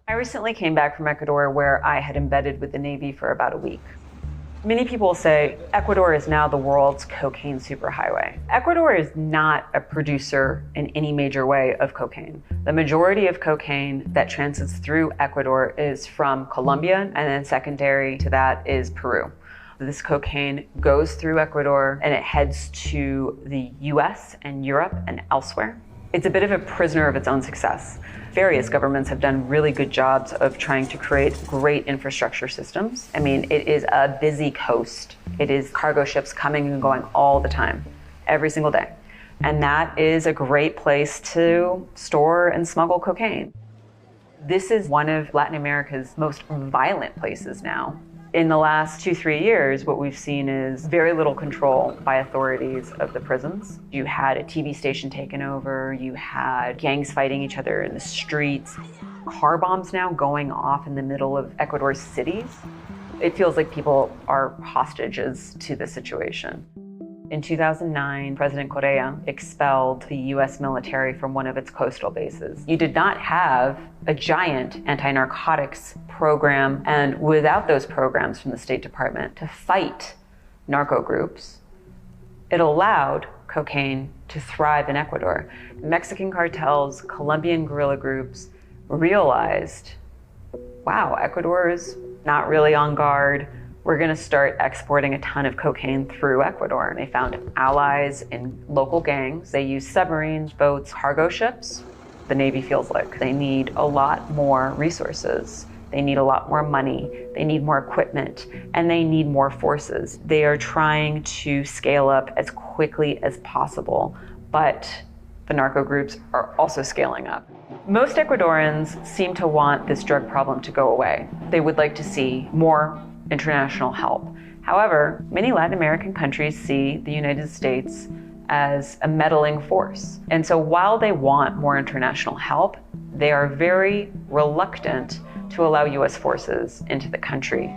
I recently came back from Ecuador, where I had embedded with the Navy for about a week. Many people say Ecuador is now the world's cocaine superhighway. Ecuador is not a producer in any major way of cocaine. The majority of cocaine that transits through Ecuador is from Colombia, and then secondary to that is Peru. This cocaine goes through Ecuador and it heads to the US and Europe and elsewhere. It's a bit of a prisoner of its own success. Various governments have done really good jobs of trying to create great infrastructure systems. I mean, it is a busy coast. It is cargo ships coming and going all the time, every single day. And that is a great place to store and smuggle cocaine. This is one of Latin America's most violent places now. In the last 2-3 years, what we've seen is very little control by authorities of the prisons. You had a TV station taken over, you had gangs fighting each other in the streets, car bombs now going off in the middle of Ecuador's cities. It feels like people are hostages to the situation. In 2009, President CORREA expelled the US military from one of its coastal bases. You did not have a giant anti-narcotics program, and without those programs from the State Department to fight narco groups, it allowed cocaine to thrive in Ecuador. Mexican cartels, Colombian guerrilla groups realized, wow, Ecuador is not really on guard. We're going to start exporting a ton of cocaine through Ecuador. And they found allies in local gangs. They use submarines, boats, cargo ships. The Navy feels like they need a lot more resources. They need a lot more money. They need more equipment, and they need more forces. They are trying to scale up as quickly as possible, but the narco groups are also scaling up. Most Ecuadorians seem to want this drug problem to go away. They would like to see more international help. However, many Latin American countries see the United States as a meddling force. And so while they want more international help, they are very reluctant to allow US forces into the country.